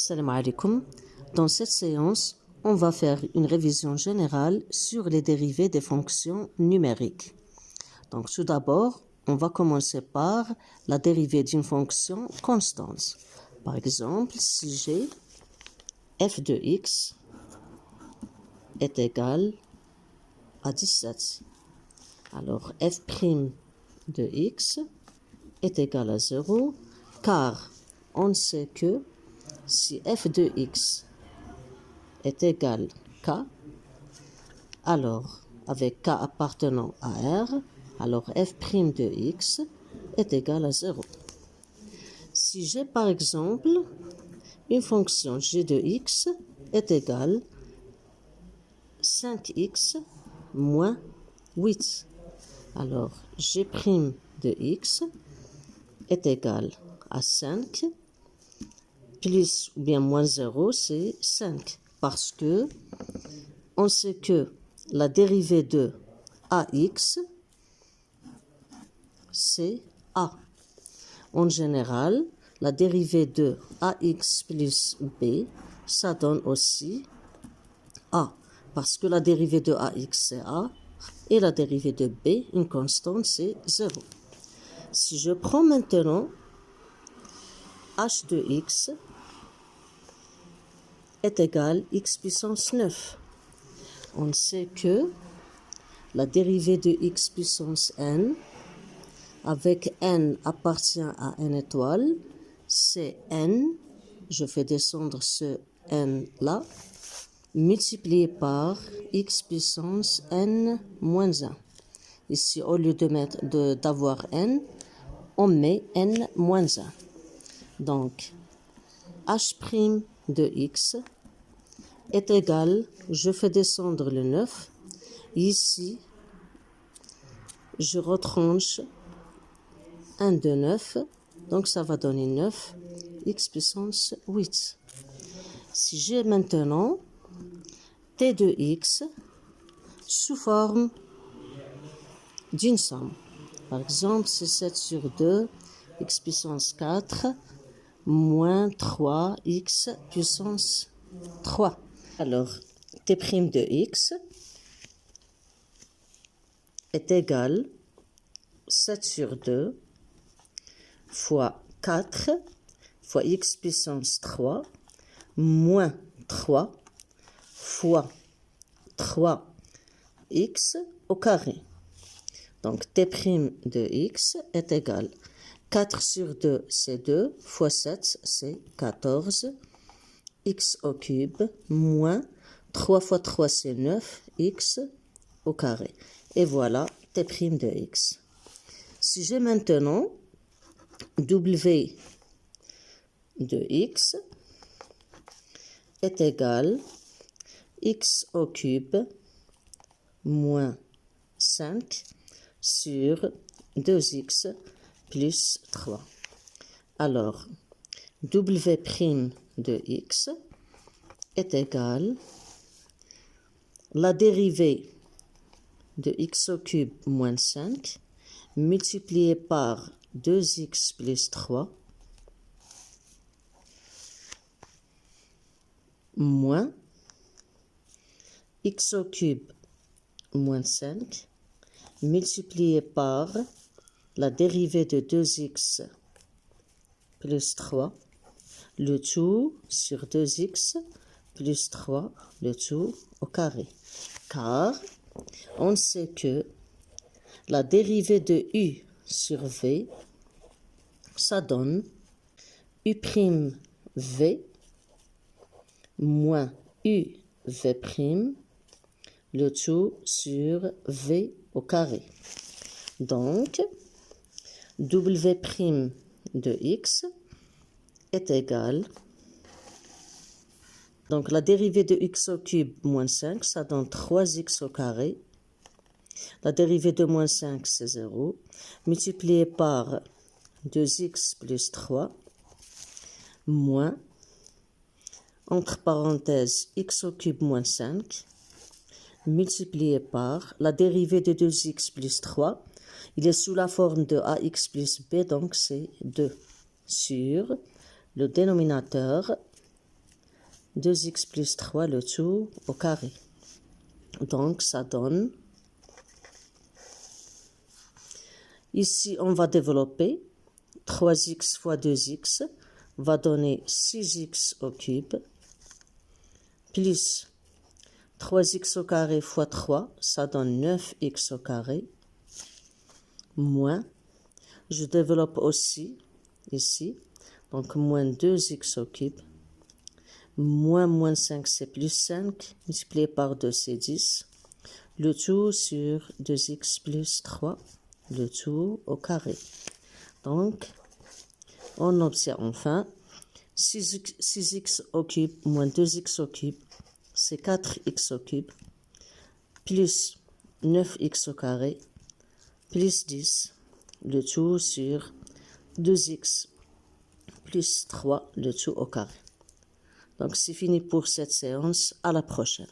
Salam alaikum. Dans cette séance, on va faire une révision générale sur les dérivés des fonctions numériques. Donc, tout d'abord, on va commencer par la dérivée d'une fonction constante. Par exemple, si j'ai f de x est égal à 17. Alors, f' de x est égal à 0, car on sait que si f de x est égal à k, alors avec k appartenant à R, alors f' de x est égal à 0. Si j'ai par exemple une fonction g de x est égale 5x moins 8, alors g' de x est égal à 5 plus ou bien moins 0, c'est 5. Parce que on sait que la dérivée de ax, c'est a. En général, la dérivée de ax plus b, ça donne aussi a. Parce que la dérivée de ax, c'est a. Et la dérivée de b, une constante, c'est 0. Si je prends maintenant h de x est égal à x puissance 9. On sait que la dérivée de x puissance n, avec n appartient à n étoile, c'est n, je fais descendre ce n là, multiplié par x puissance n moins 1. Ici, au lieu d'avoir n, on met n moins 1. Donc, h' de x est égal, je fais descendre le 9, ici, je retranche 1 de 9, donc ça va donner 9, x puissance 8. Si j'ai maintenant t de x sous forme d'une somme, par exemple, c'est 7 sur 2, x puissance 4, moins 3x puissance 3. Alors, t' de x est égal 7 sur 2 fois 4 fois x puissance 3 moins 3 fois 3x au carré. Donc, t' de x est égal 4 sur 2, c'est 2, fois 7, c'est 14, x au cube, moins 3 fois 3, c'est 9, x au carré. Et voilà, t' de x. Si j'ai maintenant w de x est égal x au cube, moins 5 sur 2x plus 3. Alors, w' de x est égal la dérivée de x au cube moins 5 multiplié par 2x plus 3 moins x au cube moins 5 multiplié par la dérivée de 2x plus 3, le tout sur 2x plus 3, le tout au carré. Car on sait que la dérivée de u sur v, ça donne u'v moins uv', le tout sur v au carré. Donc, w' de x est égal, donc la dérivée de x au cube moins 5, ça donne 3x au carré. La dérivée de moins 5, c'est 0, multiplié par 2x plus 3, moins, entre parenthèses, x au cube moins 5, multiplié par la dérivée de 2x plus 3, il est sous la forme de ax plus b, donc c'est 2 sur le dénominateur 2x plus 3, le tout au carré. Donc, ça donne... Ici, on va développer. 3x fois 2x va donner 6x au cube. Plus 3x au carré fois 3, ça donne 9x au carré. Moins, je développe aussi ici, donc moins 2x au cube. Moins 5, c'est plus 5, multiplié par 2, c'est 10. Le tout sur 2x plus 3, le tout au carré. Donc, on obtient enfin 6x au cube moins 2x au cube, c'est 4x au cube, plus 9x au carré, plus 10, le tout sur 2x plus 3, le tout au carré. Donc, c'est fini pour cette séance. À la prochaine.